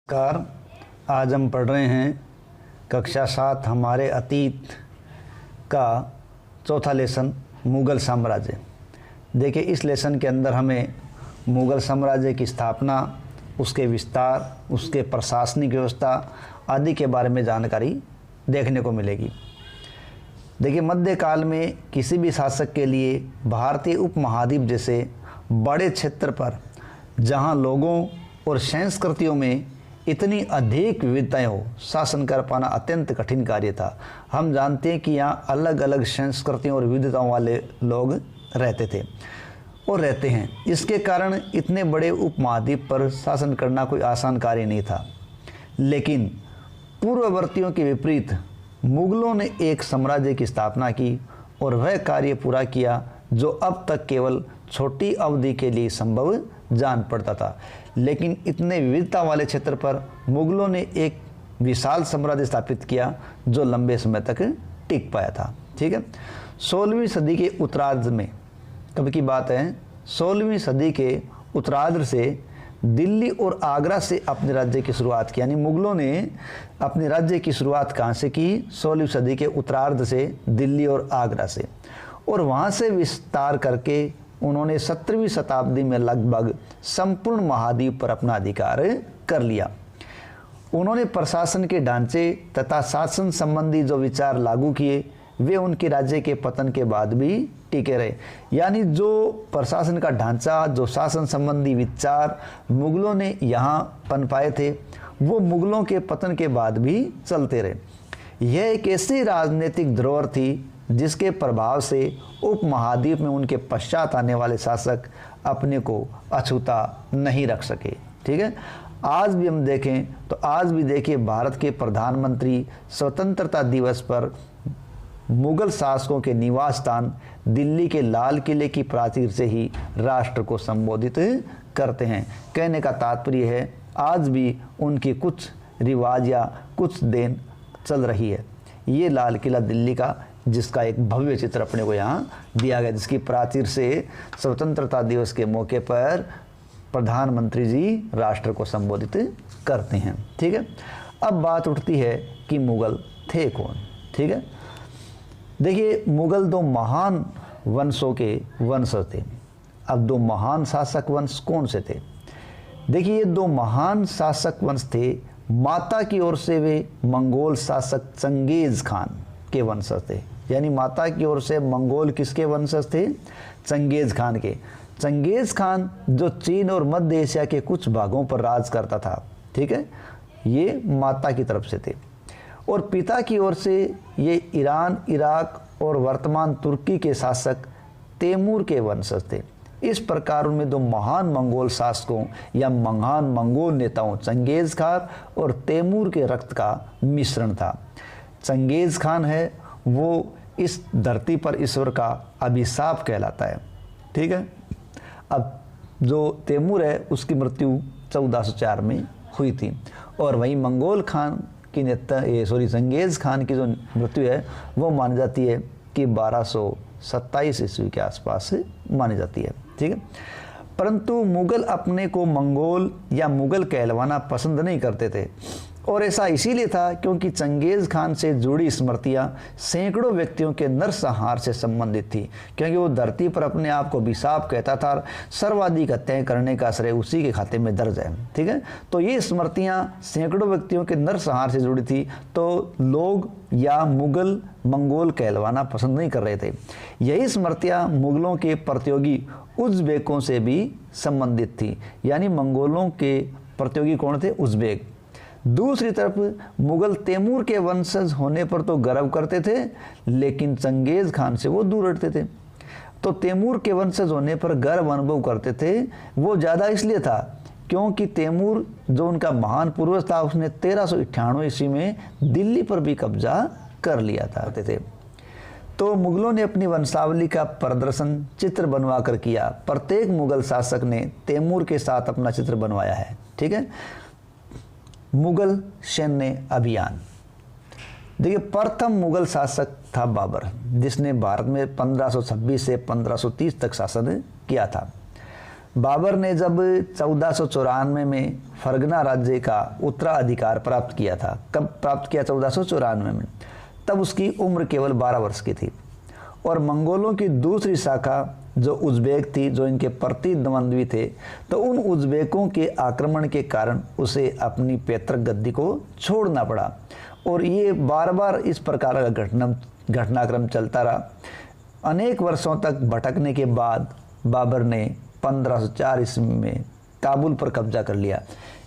नमस्कार। आज हम पढ़ रहे हैं कक्षा 7 हमारे अतीत का चौथा लेसन मुग़ल साम्राज्य। देखिए, इस लेसन के अंदर हमें मुग़ल साम्राज्य की स्थापना, उसके विस्तार, उसके प्रशासनिक व्यवस्था आदि के बारे में जानकारी देखने को मिलेगी। देखिए, मध्यकाल में किसी भी शासक के लिए भारतीय उपमहाद्वीप जैसे बड़े क्षेत्र पर जहां लोगों और संस्कृतियों में इतनी अधिक विविधताएं हो, शासन कर पाना अत्यंत कठिन कार्य था। हम जानते हैं कि यहाँ अलग अलग संस्कृतियों और विविधताओं वाले लोग रहते थे और रहते हैं। इसके कारण इतने बड़े उपमहाद्वीप पर शासन करना कोई आसान कार्य नहीं था। लेकिन पूर्ववर्तियों के विपरीत मुगलों ने एक साम्राज्य की स्थापना की और वह कार्य पूरा किया जो अब तक केवल छोटी अवधि के लिए संभव जान पड़ता था। लेकिन इतने विविधता वाले क्षेत्र पर मुगलों ने एक विशाल साम्राज्य स्थापित किया जो लंबे समय तक टिक पाया था। ठीक है, 16वीं सदी के उत्तरार्ध में, कब की बात है, 16वीं सदी के उत्तरार्ध से दिल्ली और आगरा से अपने राज्य की शुरुआत की। यानी मुगलों ने अपने राज्य की शुरुआत कहाँ से की? 16वीं सदी के उत्तरार्ध से दिल्ली और आगरा से, और वहाँ से विस्तार करके उन्होंने 17वीं शताब्दी में लगभग संपूर्ण महाद्वीप पर अपना अधिकार कर लिया। उन्होंने प्रशासन के ढांचे तथा शासन संबंधी जो विचार लागू किए वे उनके राज्य के पतन के बाद भी टिके रहे। यानी जो प्रशासन का ढांचा, जो शासन संबंधी विचार मुगलों ने यहाँ पनपाए थे, वो मुगलों के पतन के बाद भी चलते रहे। यह एक ऐसी राजनीतिक धरोहर थी जिसके प्रभाव से उपमहाद्वीप में उनके पश्चात आने वाले शासक अपने को अछूता नहीं रख सके। ठीक है, आज भी हम देखें तो आज भी देखिए, भारत के प्रधानमंत्री स्वतंत्रता दिवस पर मुगल शासकों के निवास स्थान दिल्ली के लाल किले की प्राचीर से ही राष्ट्र को संबोधित करते हैं। कहने का तात्पर्य है आज भी उनकी कुछ रिवाज या कुछ देन चल रही है। ये लाल किला दिल्ली का, जिसका एक भव्य चित्र अपने को यहाँ दिया गया, जिसकी प्राचीर से स्वतंत्रता दिवस के मौके पर प्रधानमंत्री जी राष्ट्र को संबोधित करते हैं। ठीक है, अब बात उठती है कि मुगल थे कौन। ठीक है, देखिए, मुगल दो महान वंशों के वंशज थे। अब दो महान शासक वंश कौन से थे? देखिए, ये दो महान शासक वंश थे। माता की ओर से वे मंगोल शासक चंगेज खान के वंशज थे। यानी माता की ओर से मंगोल किसके वंशज थे? चंगेज खान के। चंगेज खान जो चीन और मध्य एशिया के कुछ भागों पर राज करता था। ठीक है, ये माता की तरफ से थे। और पिता की ओर से ये ईरान, इराक और वर्तमान तुर्की के शासक तैमूर के वंशज थे। इस प्रकार उनमें दो महान मंगोल शासकों या महान मंगोल नेताओं चंगेज खान और तैमूर के रक्त का मिश्रण था। चंगेज खान है वो इस धरती पर ईश्वर का अभिशाप कहलाता है। ठीक है, अब जो तैमूर है उसकी मृत्यु 1404 में हुई थी, और वहीं मंगोल खान की चंगेज खान की जो मृत्यु है वो मानी जाती है कि 1227 ईस्वी के आसपास मानी जाती है। ठीक है, परंतु मुगल अपने को मंगोल या मुगल कहलवाना पसंद नहीं करते थे, और ऐसा इसीलिए था क्योंकि चंगेज खान से जुड़ी स्मृतियां सैकड़ों व्यक्तियों के नरसंहार से संबंधित थी। क्योंकि वो धरती पर अपने आप को अभिशाप कहता था, सर्वाधिक हत्याएं करने का श्रेय उसी के खाते में दर्ज है। ठीक है, तो ये स्मृतियां सैकड़ों व्यक्तियों के नरसंहार से जुड़ी थी, तो लोग या मुगल मंगोल कहलवाना पसंद नहीं कर रहे थे। यही स्मृतियां मुगलों के प्रतियोगी उज़्बेकों से भी संबंधित थी। यानी मंगोलों के प्रतियोगी कौन थे? उज़्बेक। दूसरी तरफ मुगल तैमूर के वंशज होने पर तो गर्व करते थे, लेकिन चंगेज खान से वो दूर हटते थे। तो तैमूर के वंशज होने पर गर्व अनुभव करते थे। वो ज़्यादा इसलिए था क्योंकि तैमूर जो उनका महान पूर्वज था, उसने 1398 ईस्वी में दिल्ली पर भी कब्जा कर लिया था। तो मुगलों ने अपनी वंशावली का प्रदर्शन चित्र बनवा कर किया। प्रत्येक मुगल शासक ने तैमूर के साथ अपना चित्र बनवाया है। ठीक है, मुगल सैन्य अभियान। देखिए, प्रथम मुगल शासक था बाबर, जिसने भारत में 1526 से 1530 तक शासन किया था। बाबर ने जब 1494 में फरगना राज्य का उत्तराधिकार प्राप्त किया था, कब प्राप्त किया? 1494 में। तब उसकी उम्र केवल 12 वर्ष की थी और मंगोलों की दूसरी शाखा जो उज़्बेक थी, जो इनके प्रतिद्वंद्वी थे, तो उन उज़्बेकों के आक्रमण के कारण उसे अपनी पैतृक गद्दी को छोड़ना पड़ा और ये बार बार इस प्रकार का घटनाक्रम चलता रहा। अनेक वर्षों तक भटकने के बाद बाबर ने 1504 ईस्वी में काबुल पर कब्जा कर लिया।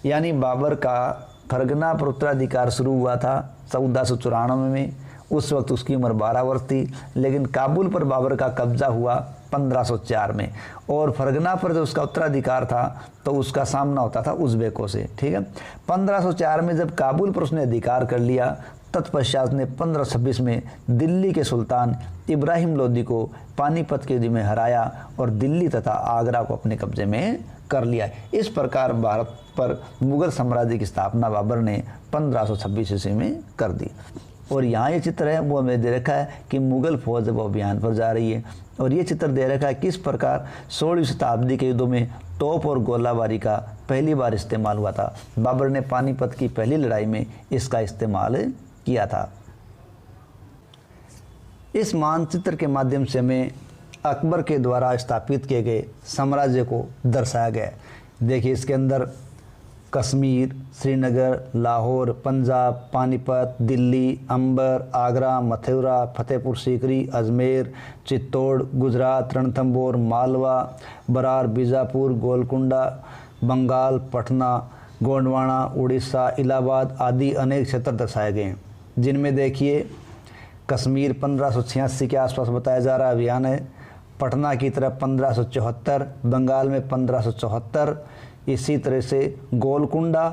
यानी बाबर का फरगना पर उत्तराधिकार शुरू हुआ था 1494 में, उस वक्त उसकी उम्र 12 वर्ष थी, लेकिन काबुल पर बाबर का कब्जा हुआ 1504 में और फरगना पर जो उसका उत्तराधिकार था तो उसका सामना होता था उज़्बेकों से। ठीक है, 1504 में जब काबुल पर उसने अधिकार कर लिया, तत्पश्चात ने 1526 में दिल्ली के सुल्तान इब्राहिम लोदी को पानीपत के युद्ध में हराया और दिल्ली तथा आगरा को अपने कब्जे में कर लिया। इस प्रकार भारत पर मुगल साम्राज्य की स्थापना बाबर ने 1526 ईस्वी में कर दी। और यहाँ ये चित्र है वो हमें दे रखा है कि मुगल फौज जब अभियान पर जा रही है और ये चित्र दे रखा है किस प्रकार 16वीं शताब्दी के युद्धों में तोप और गोलाबारी का पहली बार इस्तेमाल हुआ था। बाबर ने पानीपत की पहली लड़ाई में इसका इस्तेमाल किया था। इस मानचित्र के माध्यम से हमें अकबर के द्वारा स्थापित किए गए साम्राज्य को दर्शाया गया है। देखिए इसके अंदर कश्मीर, श्रीनगर, लाहौर, पंजाब, पानीपत, दिल्ली, अंबर, आगरा, मथुरा, फतेहपुर सीकरी, अजमेर, चित्तौड़, गुजरात, रणथंबोर, मालवा, बरार, बीजापुर, गोलकुंडा, बंगाल, पटना, गोंडवाना, उड़ीसा, इलाहाबाद आदि अनेक क्षेत्र दर्शाए गए हैं, जिनमें देखिए कश्मीर 1586 के आसपास बताया जा रहा अभियान है, पटना की तरफ 1574, बंगाल में 1574, इसी तरह से गोलकुंडा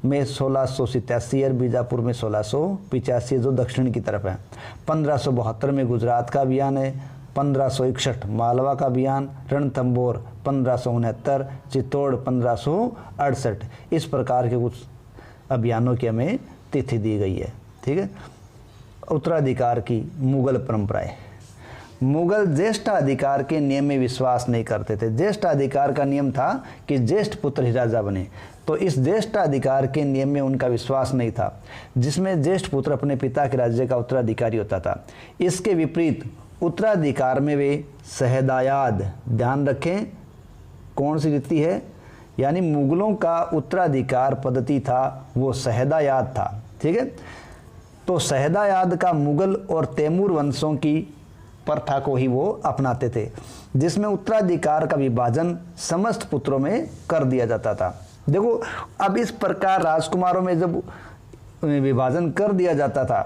में 1687 और बीजापुर में 1685 जो दक्षिण की तरफ है। 1572 में गुजरात का अभियान है, 1561 मालवा का अभियान, रणथंबोर 1569, चित्तौड़ 1568। इस प्रकार के कुछ अभियानों की हमें तिथि दी गई है। ठीक है, उत्तराधिकार की मुगल परंपराएं। मुगल ज्येष्ठाधिकार के नियम में विश्वास नहीं करते थे। ज्येष्ठाधिकार का नियम था कि ज्येष्ठ पुत्र ही राजा बने, तो इस ज्येष्ठाधिकार के नियम में उनका विश्वास नहीं था, जिसमें ज्येष्ठ पुत्र अपने पिता के राज्य का उत्तराधिकारी होता था। इसके विपरीत उत्तराधिकार में वे शहदायाद, ध्यान रखें कौन सी रीति है, यानी मुगलों का उत्तराधिकार पद्धति था वो शहदायाद था। ठीक है, तो शहदायाद का मुगल और तैमूर वंशों की प्रथा को ही वो अपनाते थे, जिसमें उत्तराधिकार का विभाजन समस्त पुत्रों में कर दिया जाता था। देखो अब इस प्रकार राजकुमारों में जब विभाजन कर दिया जाता था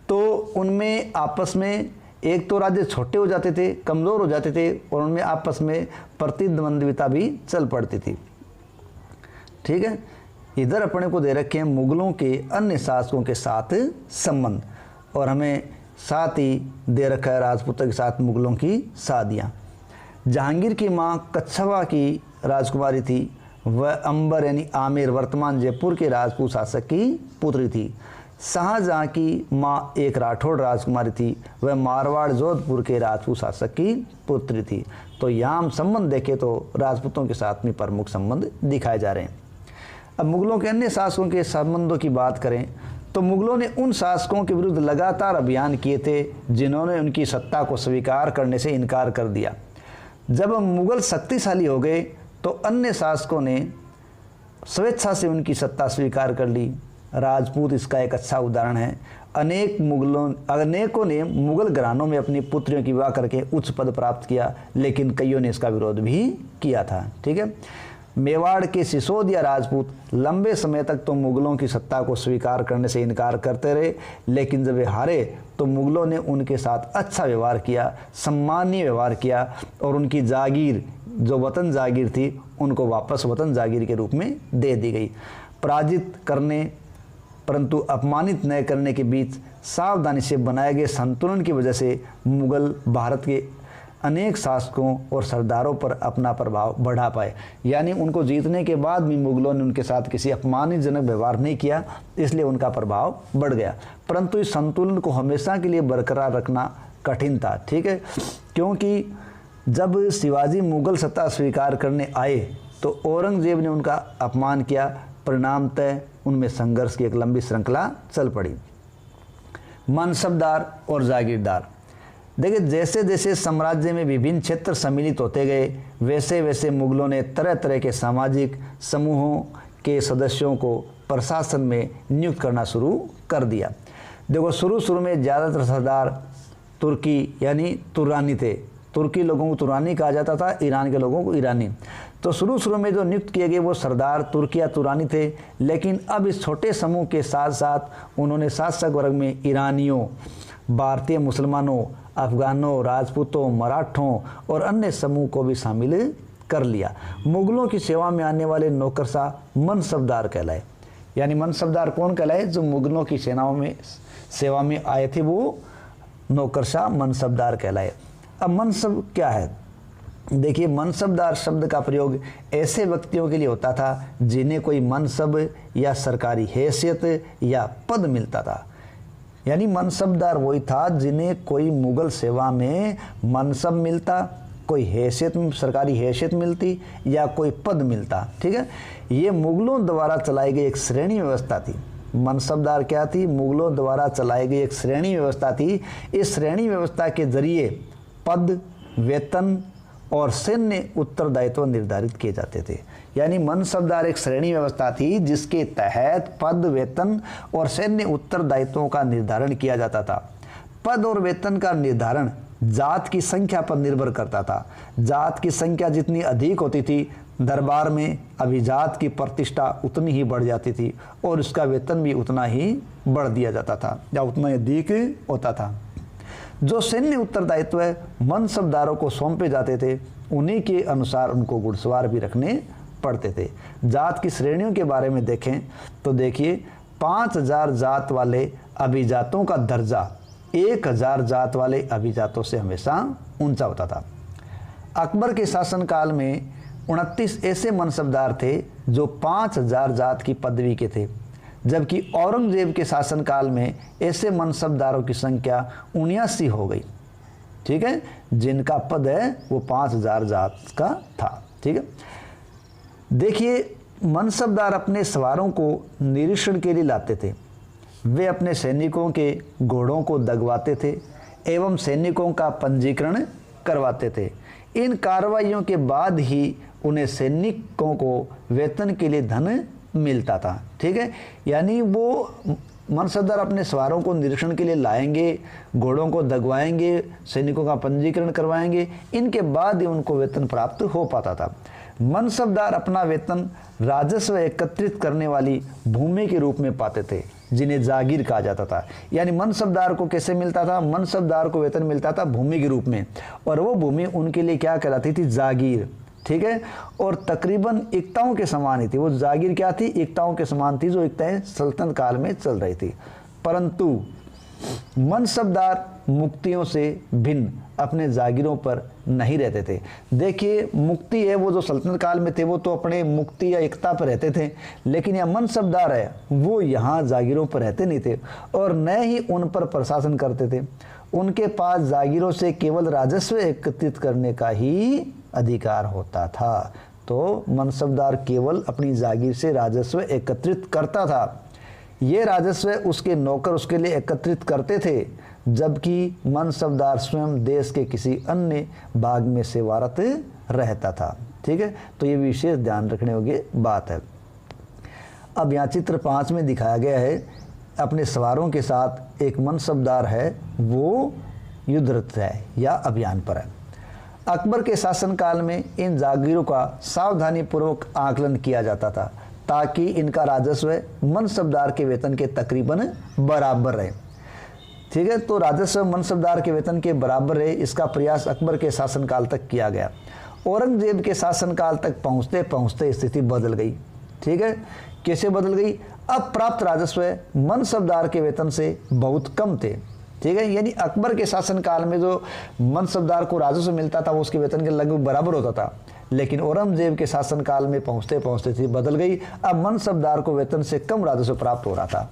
तो उनमें आपस में एक तो राज्य छोटे हो जाते थे, कमज़ोर हो जाते थे और उनमें आपस में प्रतिद्वंद्विता भी चल पड़ती थी। ठीक है, इधर अपने को दे रखे हैं मुगलों के अन्य शासकों के साथ संबंध और हमें साथ ही दे रखा है राजपूतों के साथ मुगलों की शादियाँ। जहांगीर की माँ कच्छवा की राजकुमारी थी, वह अंबर यानी आमिर वर्तमान जयपुर के राजपूत शासक की पुत्री थी। शाहजहाँ की माँ एक राठौड़ राजकुमारी थी, वह मारवाड़ जोधपुर के राजपूत शासक की पुत्री थी। तो यहाँ हम संबंध देखें तो राजपूतों के साथ में प्रमुख संबंध दिखाए जा रहे हैं। अब मुगलों के अन्य शासकों के संबंधों की बात करें तो मुगलों ने उन शासकों के विरुद्ध लगातार अभियान किए थे जिन्होंने उनकी सत्ता को स्वीकार करने से इनकार कर दिया। जब मुगल शक्तिशाली हो गए तो अन्य शासकों ने स्वेच्छा से उनकी सत्ता स्वीकार कर ली। राजपूत इसका एक अच्छा उदाहरण है। अनेकों ने मुगल घरानों में अपनी पुत्रियों की विवाह करके उच्च पद प्राप्त किया, लेकिन कईयों ने इसका विरोध भी किया था। ठीक है, मेवाड़ के सिसोदिया राजपूत लंबे समय तक तो मुगलों की सत्ता को स्वीकार करने से इनकार करते रहे, लेकिन जब वे हारे तो मुगलों ने उनके साथ अच्छा व्यवहार किया, सम्मानीय व्यवहार किया और उनकी जागीर जो वतन जागीर थी उनको वापस वतन जागीर के रूप में दे दी गई। पराजित करने परंतु अपमानित न करने के बीच सावधानी से बनाए गए संतुलन की वजह से मुगल भारत के अनेक शासकों और सरदारों पर अपना प्रभाव बढ़ा पाए। यानी उनको जीतने के बाद भी मुगलों ने उनके साथ किसी अपमानजनक व्यवहार नहीं किया, इसलिए उनका प्रभाव बढ़ गया। परंतु इस संतुलन को हमेशा के लिए बरकरार रखना कठिन था। ठीक है, क्योंकि जब शिवाजी मुगल सत्ता स्वीकार करने आए तो औरंगजेब ने उनका अपमान किया। परिणामतः उनमें संघर्ष की एक लंबी श्रृंखला चल पड़ी। मनसबदार और जागीरदार। देखिए, जैसे जैसे साम्राज्य में विभिन्न क्षेत्र सम्मिलित होते गए, वैसे वैसे मुगलों ने तरह तरह के सामाजिक समूहों के सदस्यों को प्रशासन में नियुक्त करना शुरू कर दिया। देखो, शुरू में ज़्यादातर सरदार तुर्की यानी तुरानी थे। तुर्की लोगों को तुरानी कहा जाता था, ईरान के लोगों को ईरानी। तो शुरू में जो नियुक्त किए गए वो सरदार तुर्की या तुरानी थे। लेकिन अब इस छोटे समूह के साथ साथ उन्होंने शासक वर्ग में ईरानियों, भारतीय मुसलमानों, अफगानों, राजपूतों, मराठों और अन्य समूह को भी शामिल कर लिया। मुगलों की सेवा में आने वाले नौकरशाह मनसबदार कहलाए। यानी मनसबदार कौन कहलाए? जो मुगलों की सेनाओं में सेवा में आए थे वो नौकरशाह मनसबदार कहलाए। अब मनसब क्या है? देखिए, मनसबदार शब्द का प्रयोग ऐसे व्यक्तियों के लिए होता था जिन्हें कोई मनसब या सरकारी हैसियत या पद मिलता था। यानी मनसबदार वही था जिन्हें कोई मुगल सेवा में मनसब मिलता, कोई हैसियत, सरकारी हैसियत मिलती या कोई पद मिलता। ठीक है, ये मुगलों द्वारा चलाई गई एक श्रेणी व्यवस्था थी। मनसबदार क्या थी? मुगलों द्वारा चलाई गई एक श्रेणी व्यवस्था थी। इस श्रेणी व्यवस्था के जरिए पद, वेतन और सैन्य उत्तरदायित्व निर्धारित किए जाते थे। यानी मनसबदार एक श्रेणी व्यवस्था थी जिसके तहत पद, वेतन और सैन्य उत्तरदायित्वों का निर्धारण किया जाता था। पद और वेतन का निर्धारण जात की संख्या पर निर्भर करता था। जात की संख्या जितनी अधिक होती थी, दरबार में अभिजात की प्रतिष्ठा उतनी ही बढ़ जाती थी और उसका वेतन भी उतना ही बढ़ दिया जाता था या उतना ही अधिक होता था। जो सैन्य उत्तरदायित्व मनसबदारों को सौंपे जाते थे, उन्हीं के अनुसार उनको घुड़सवार भी रखने पड़ते थे। जात की श्रेणियों के बारे में देखें तो देखिए, 5000 जात वाले अभिजातों का दर्जा 1000 जात वाले अभिजातों से हमेशा ऊंचा होता था। अकबर के शासनकाल में 29 ऐसे मनसबदार थे जो 5000 जात की पदवी के थे, जबकि औरंगजेब के शासनकाल में ऐसे मनसबदारों की संख्या 79 हो गई। ठीक है, जिनका पद है वो 5000 जात का था। ठीक है, देखिए, मनसबदार अपने सवारों को निरीक्षण के लिए लाते थे। वे अपने सैनिकों के घोड़ों को दगवाते थे एवं सैनिकों का पंजीकरण करवाते थे। इन कार्रवाइयों के बाद ही उन्हें सैनिकों को वेतन के लिए धन मिलता था। ठीक है, यानी वो मनसबदार अपने सवारों को निरीक्षण के लिए लाएंगे, घोड़ों को दगवाएंगे, सैनिकों का पंजीकरण करवाएंगे, इनके बाद ही उनको वेतन प्राप्त हो पाता था। मनसबदार अपना वेतन राजस्व एकत्रित करने वाली भूमि के रूप में पाते थे, जिन्हें जागीर कहा जाता था। यानी मनसबदार को कैसे मिलता था? मनसबदार को वेतन मिलता था भूमि के रूप में, और वो भूमि उनके लिए क्या कहलाती थी? जागीर। ठीक है, और तकरीबन इक्ताओं के समान ही थी। वो जागीर क्या थी? इक्ताओं के समान थी, जो इक्ताएं सल्तनत काल में चल रही थी। परंतु मनसबदार मुक्तियों से भिन्न अपने जागीरों पर नहीं रहते थे। देखिए, मुक्ति है वो जो सल्तनत काल में थे वो तो अपने मुक्ति या एकता पर रहते थे, लेकिन यह मनसबदार है वो यहाँ जागीरों पर रहते नहीं थे और न ही उन पर प्रशासन करते थे। उनके पास जागीरों से केवल राजस्व एकत्रित करने का ही अधिकार होता था। तो मनसबदार केवल अपनी जागीर से राजस्व एकत्रित करता था। ये राजस्व उसके नौकर उसके लिए एकत्रित करते थे, जबकि मनसबदार स्वयं देश के किसी अन्य भाग में सेवारत रहता था। ठीक है, तो ये विशेष ध्यान रखने योग्य बात है। अब यहाँ चित्र 5 में दिखाया गया है, अपने सवारों के साथ एक मनसबदार है, वो युद्धरत है या अभियान पर है। अकबर के शासनकाल में इन जागीरों का सावधानीपूर्वक आकलन किया जाता था ताकि इनका राजस्व मनसबदार के वेतन के तकरीबन बराबर रहे। ठीक है, तो राजस्व मनसबदार के वेतन के बराबर रहे, इसका प्रयास अकबर के शासनकाल तक किया गया। औरंगजेब के शासनकाल तक पहुंचते पहुंचते स्थिति बदल गई। ठीक है, कैसे बदल गई? अब प्राप्त राजस्व मनसबदार के वेतन से बहुत कम थे। ठीक है, यानी अकबर के शासनकाल में जो मनसबदार को राजस्व मिलता था वो उसके वेतन के लगभग बराबर होता था, लेकिन औरंगजेब के शासनकाल में पहुंचते पहुंचते स्थिति बदल गई। अब मनसबदार को वेतन से कम राजस्व प्राप्त हो रहा था।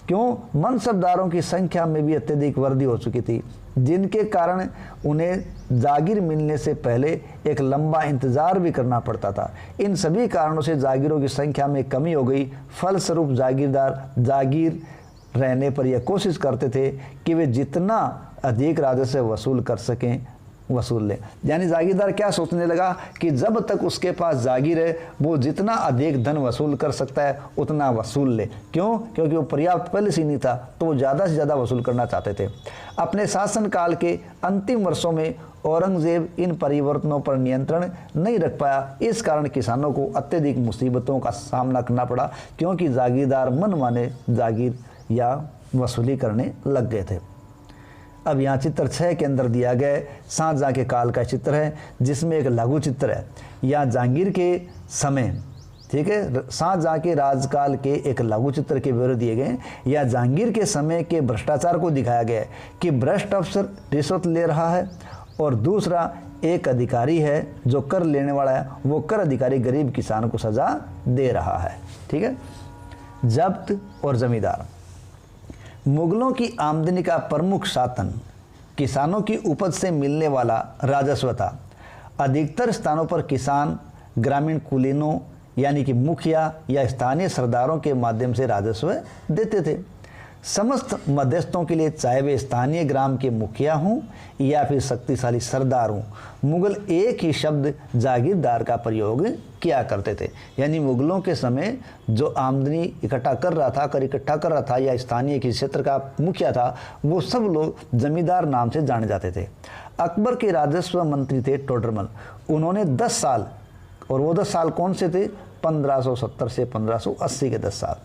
क्यों? मनसबदारों की संख्या में भी अत्यधिक वृद्धि हो चुकी थी, जिनके कारण उन्हें जागीर मिलने से पहले एक लंबा इंतज़ार भी करना पड़ता था। इन सभी कारणों से जागीरों की संख्या में कमी हो गई। फलस्वरूप जागीरदार जागीर रहने पर यह कोशिश करते थे कि वे जितना अधिक राजस्व वसूल कर सकें वसूल ले। यानी जागीरदार क्या सोचने लगा कि जब तक उसके पास जागीर है वो जितना अधिक धन वसूल कर सकता है उतना वसूल ले। क्यों? क्योंकि वो पर्याप्त पहले से नहीं था, तो वो ज़्यादा से ज़्यादा वसूल करना चाहते थे। अपने शासनकाल के अंतिम वर्षों में औरंगजेब इन परिवर्तनों पर नियंत्रण नहीं रख पाया। इस कारण किसानों को अत्यधिक मुसीबतों का सामना करना पड़ा, क्योंकि जागीरदार मनमाने जागीर या वसूली करने लग गए थे। अब यहाँ चित्र 6 के अंदर दिया गया शाहजहाँ के काल का चित्र है, जिसमें एक लघु चित्र है। यहाँ जहांगीर के समय, ठीक है, शाहजहाँ के राजकाल के एक लघु चित्र के विवरण दिए गए। या जहांगीर के समय के भ्रष्टाचार को दिखाया गया है कि भ्रष्ट अफसर रिश्वत ले रहा है, और दूसरा एक अधिकारी है जो कर लेने वाला है, वो कर अधिकारी गरीब किसान को सजा दे रहा है। ठीक है। जब्त और जमींदार। मुगलों की आमदनी का प्रमुख साधन किसानों की उपज से मिलने वाला राजस्व था। अधिकतर स्थानों पर किसान ग्रामीण कुलीनों यानी कि मुखिया या स्थानीय सरदारों के माध्यम से राजस्व देते थे। समस्त मध्यस्थों के लिए, चाहे वे स्थानीय ग्राम के मुखिया हों या फिर शक्तिशाली सरदार हों, मुगल एक ही शब्द जागीरदार का प्रयोग किया करते थे। यानी मुगलों के समय जो आमदनी इकट्ठा कर रहा था या स्थानीय किसी क्षेत्र का मुखिया था, वो सब लोग जमींदार नाम से जाने जाते थे। अकबर के राजस्व मंत्री थे टोडरमल। उन्होंने 10 साल, और वो 10 साल कौन से थे? 1570 से 1580 के 10 साल।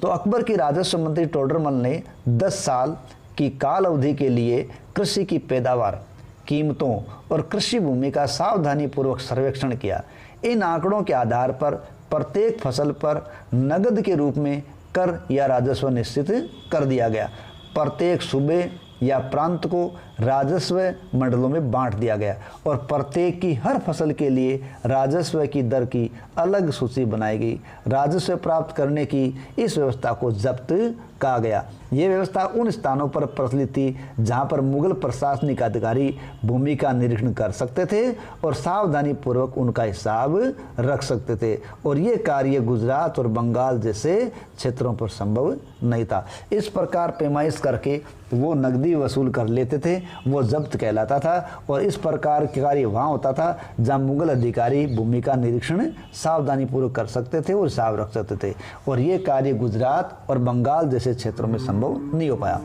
तो अकबर के राजस्व मंत्री टोडरमल ने 10 साल की काल अवधि के लिए कृषि की पैदावार, कीमतों और कृषि भूमि का सावधानीपूर्वक सर्वेक्षण किया। इन आंकड़ों के आधार पर प्रत्येक फसल पर नगद के रूप में कर या राजस्व निश्चित कर दिया गया। प्रत्येक सूबे या प्रांत को राजस्व मंडलों में बांट दिया गया, और प्रत्येक की हर फसल के लिए राजस्व की दर की अलग सूची बनाई गई। राजस्व प्राप्त करने की इस व्यवस्था को जब्त कहा गया। ये व्यवस्था उन स्थानों पर प्रचलित थी जहाँ पर मुगल प्रशासनिक अधिकारी भूमि का निरीक्षण कर सकते थे और सावधानी पूर्वक उनका हिसाब रख सकते थे, और ये कार्य गुजरात और बंगाल जैसे क्षेत्रों पर संभव नहीं था। इस प्रकार पैमाइश करके वो नकदी वसूल कर लेते थे, वो जब्त कहलाता था। और इस प्रकार के कार्य वहाँ होता था जहाँ मुगल अधिकारी भूमि का निरीक्षण सावधानी पूर्वक कर सकते थे और हिसाब रख सकते थे, और ये कार्य गुजरात और बंगाल जैसे क्षेत्रों में संभव नहीं हो पाया।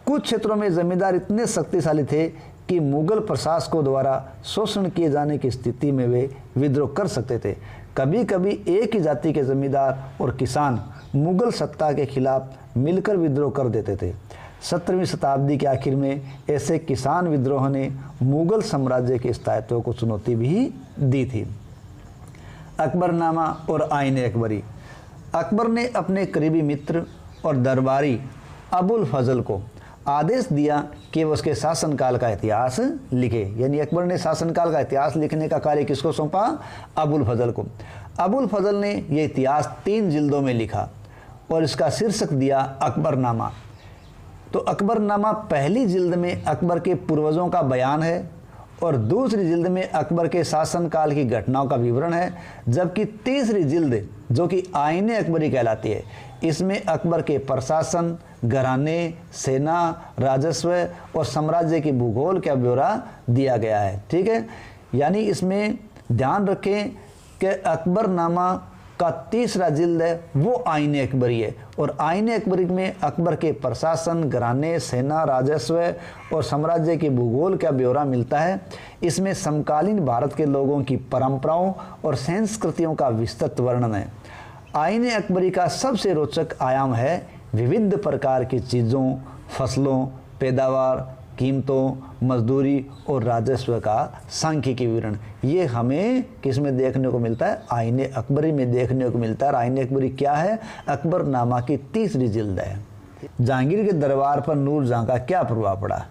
कुछ क्षेत्रों में जमींदार इतने शक्तिशाली थे कि मुगल प्रशासकों द्वारा शोषण किए जाने की स्थिति में वे विद्रोह कर सकते थे। कभी कभी एक ही जाति के जमींदार और किसान मुगल सत्ता के खिलाफ मिलकर विद्रोह कर देते थे। 17वीं शताब्दी के आखिर में ऐसे किसान विद्रोह ने मुगल साम्राज्य के स्थायित्व को चुनौती भी दी थी। अकबरनामा और आईन अकबरी। अकबर ने अपने करीबी मित्र और दरबारी अबुल फजल को आदेश दिया कि वह उसके शासनकाल का इतिहास लिखे। यानी अकबर ने शासनकाल का इतिहास लिखने का कार्य किसको सौंपा? अबुल फजल को। अबुल फजल ने यह इतिहास 3 जिल्दों में लिखा और इसका शीर्षक दिया अकबरनामा। तो अकबरनामा पहली जिल्द में अकबर के पूर्वजों का बयान है, और दूसरी जिल्द में अकबर के शासनकाल की घटनाओं का विवरण है, जबकि तीसरी जिल्द जो कि आईन अकबरी कहलाती है, इसमें अकबर के प्रशासन, घराने, सेना, राजस्व और साम्राज्य के भूगोल का ब्यौरा दिया गया है। ठीक है। यानी इसमें ध्यान रखें कि अकबरनामा का तीसरा जिल्द है वो आईन अकबरी है, और आईन अकबरी में अकबर के प्रशासन, घराने, सेना, राजस्व और साम्राज्य के भूगोल का ब्यौरा मिलता है। इसमें समकालीन भारत के लोगों की परंपराओं और संस्कृतियों का विस्तृत वर्णन है। आईन अकबरी का सबसे रोचक आयाम है विविध प्रकार की चीज़ों, फसलों, पैदावार, कीमतों, मजदूरी और राजस्व का सांख्यिकी विवरण। ये हमें किस में देखने को मिलता है? आईन अकबरी में देखने को मिलता है। आईन अकबरी क्या है? अकबरनामा की तीसरी जिल्द है। जहांगीर के दरबार पर नूरजहां का क्या प्रभाव पड़ा?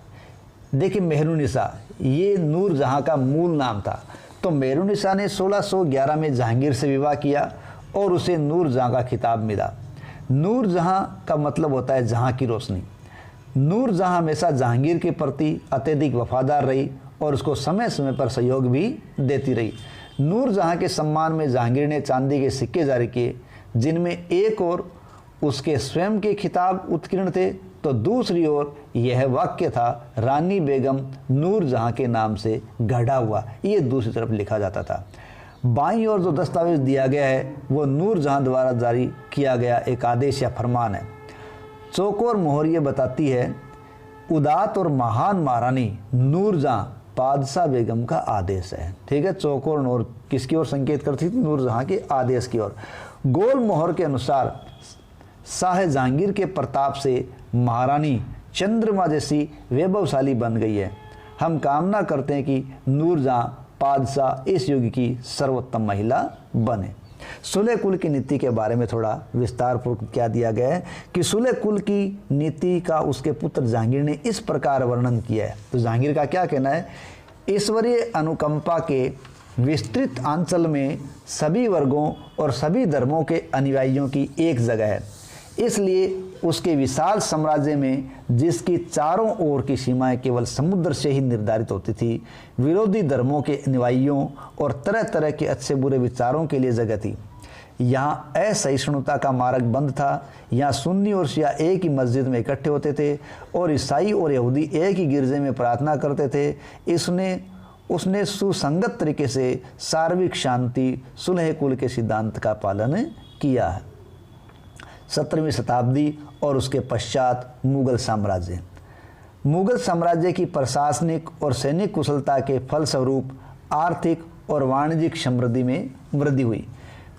देखिए, मेहरुनिसा ये नूरजहां का मूल नाम था। तो मेहरुनिसा ने 1611 में जहांगीर से विवाह किया और उसे नूरजहां का खिताब मिला। नूरजहां का मतलब होता है जहां की रोशनी। नूरजहां हमेशा जहांगीर के प्रति अत्यधिक वफादार रही और उसको समय समय पर सहयोग भी देती रही। नूरजहां के सम्मान में जहांगीर ने चांदी के सिक्के जारी किए, जिनमें एक और उसके स्वयं के खिताब उत्कीर्ण थे, तो दूसरी ओर यह वाक्य था, रानी बेगम नूरजहां के नाम से गढ़ा हुआ। ये दूसरी तरफ लिखा जाता था। बाईं ओर जो दस्तावेज दिया गया है वो नूरजहां द्वारा जारी किया गया एक आदेश या फरमान है। चौकोर मोहर ये बताती है, उदात और महान महारानी नूरजहां बादशाह बेगम का आदेश है। ठीक है, चौकोर मोहर किसकी ओर संकेत करती थी? नूरजहां के आदेश की ओर। गोल मोहर के अनुसार शाह जहांगीर के प्रताप से महारानी चंद्रमा जैसी वैभवशाली बन गई है। हम कामना करते हैं कि नूरजहां बादशाह इस युग की सर्वोत्तम महिला बने। सुलह कुल की नीति के बारे में थोड़ा विस्तार पूर्वक क्या दिया गया है कि सुलह कुल की नीति का उसके पुत्र जहांगीर ने इस प्रकार वर्णन किया है। तो जहांगीर का क्या कहना है? ईश्वरीय अनुकंपा के विस्तृत अंचल में सभी वर्गों और सभी धर्मों के अनुयायियों की एक जगह है, इसलिए उसके विशाल साम्राज्य में, जिसकी चारों ओर की सीमाएं केवल समुद्र से ही निर्धारित होती थी, विरोधी धर्मों के अनुयायियों और तरह तरह के अच्छे बुरे विचारों के लिए जगह थी। यहाँ असहिष्णुता का मार्ग बंद था। यहाँ सुन्नी और शिया एक ही मस्जिद में इकट्ठे होते थे और ईसाई और यहूदी एक ही गिरजे में प्रार्थना करते थे। उसने सुसंगत तरीके से सार्वत्रिक शांति, सुलह कुल के सिद्धांत का पालन किया है। 17वीं शताब्दी और उसके पश्चात मुगल साम्राज्य की प्रशासनिक और सैनिक कुशलता के फलस्वरूप आर्थिक और वाणिज्यिक समृद्धि में वृद्धि हुई।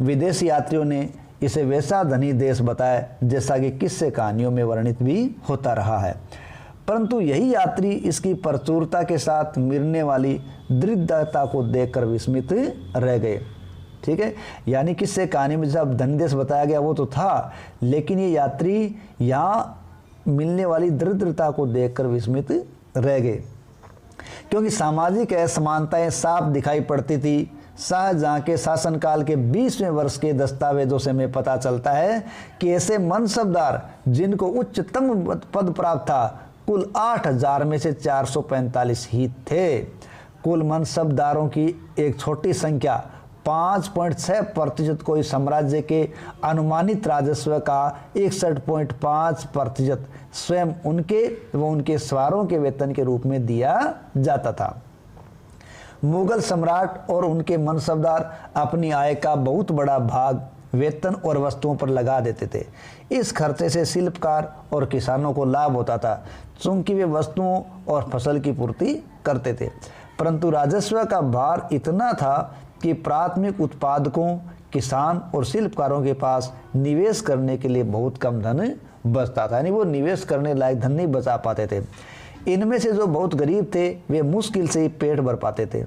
विदेशी यात्रियों ने इसे वैसा धनी देश बताया जैसा कि किस्से कहानियों में वर्णित भी होता रहा है, परंतु यही यात्री इसकी प्रचुरता के साथ मिलने वाली दरिद्रता को देखकर विस्मित रह गए। ठीक है, यानी किससे कहानी में जब धनी देश बताया गया वो तो था, लेकिन ये यात्री यहाँ मिलने वाली दरिद्रता को देखकर विस्मित रह गए, क्योंकि सामाजिक असमानताएं साफ दिखाई पड़ती थी। शाहजहां के शासनकाल के 20वें वर्ष के दस्तावेजों से हमें पता चलता है कि ऐसे मनसबदार जिनको उच्चतम पद प्राप्त था, कुल 8000 में से 445 ही थे। कुल मनसबदारों की एक छोटी संख्या 5.6% को इस साम्राज्य के अनुमानित राजस्व का 61.5% स्वयं उनके व उनके सवारों के वेतन के रूप में दिया जाता था। मुगल सम्राट और उनके मनसबदार अपनी आय का बहुत बड़ा भाग वेतन और वस्तुओं पर लगा देते थे। इस खर्चे से शिल्पकार और किसानों को लाभ होता था, चूंकि वे वस्तुओं और फसल की पूर्ति करते थे। परंतु राजस्व का भार इतना था कि प्राथमिक उत्पादकों, किसान और शिल्पकारों के पास निवेश करने के लिए बहुत कम धन बचता था, यानी वो निवेश करने लायक धन नहीं बचा पाते थे। इनमें से जो बहुत गरीब थे वे मुश्किल से ही पेट भर पाते थे।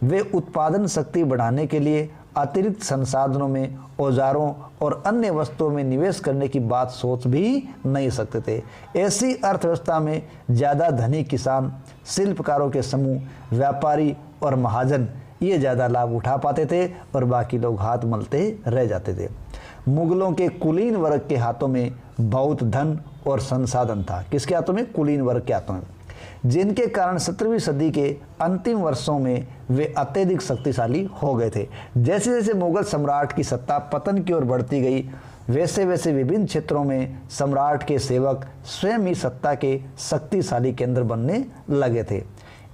वे उत्पादन शक्ति बढ़ाने के लिए अतिरिक्त संसाधनों में, औजारों और अन्य वस्तुओं में निवेश करने की बात सोच भी नहीं सकते थे। ऐसी अर्थव्यवस्था में ज़्यादा धनी किसान, शिल्पकारों के समूह, व्यापारी और महाजन ये ज़्यादा लाभ उठा पाते थे और बाकी लोग हाथ मलते रह जाते थे। मुगलों के कुलीन वर्ग के हाथों में बहुत धन और संसाधन था। किसके हाथों में? कुलीन वर्ग के हाथों में, जिनके कारण 17वीं सदी के अंतिम वर्षों में वे अत्यधिक शक्तिशाली हो गए थे। जैसे जैसे मुगल सम्राट की सत्ता पतन की ओर बढ़ती गई, वैसे वैसे विभिन्न क्षेत्रों में सम्राट के सेवक स्वयं ही सत्ता के शक्तिशाली केंद्र बनने लगे थे।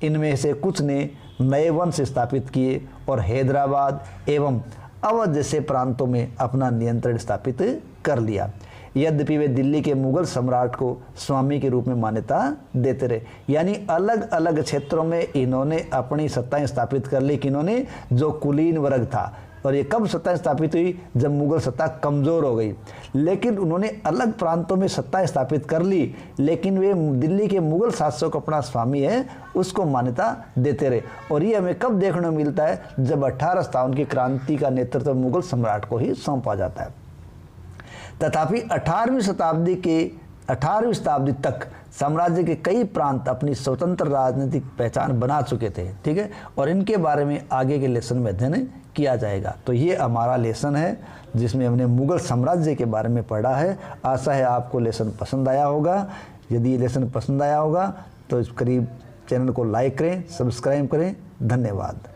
इनमें से कुछ ने नए वंश स्थापित किए और हैदराबाद एवं अवध जैसे प्रांतों में अपना नियंत्रण स्थापित कर लिया। यद्यपि वे दिल्ली के मुगल सम्राट को स्वामी के रूप में मान्यता देते रहे, यानी अलग अलग क्षेत्रों में इन्होंने अपनी सत्ताएं स्थापित कर ली। किन्होंने? जो कुलीन वर्ग था। और ये कब सत्ता स्थापित हुई? जब मुगल सत्ता कमज़ोर हो गई। लेकिन उन्होंने अलग प्रांतों में सत्ता स्थापित कर ली, लेकिन वे दिल्ली के मुगल शासक को अपना स्वामी है उसको मान्यता देते रहे। और ये हमें कब देखने को मिलता है? जब 1857 की क्रांति का नेतृत्व मुगल सम्राट को ही सौंपा जाता है। तथापि 18वीं शताब्दी तक साम्राज्य के कई प्रांत अपनी स्वतंत्र राजनीतिक पहचान बना चुके थे। ठीक है, और इनके बारे में आगे के लेसन में अध्ययन किया जाएगा। तो ये हमारा लेसन है जिसमें हमने मुगल साम्राज्य के बारे में पढ़ा है। आशा है आपको लेसन पसंद आया होगा। यदि ये लेसन पसंद आया होगा तो करीब चैनल को लाइक करें, सब्सक्राइब करें। धन्यवाद।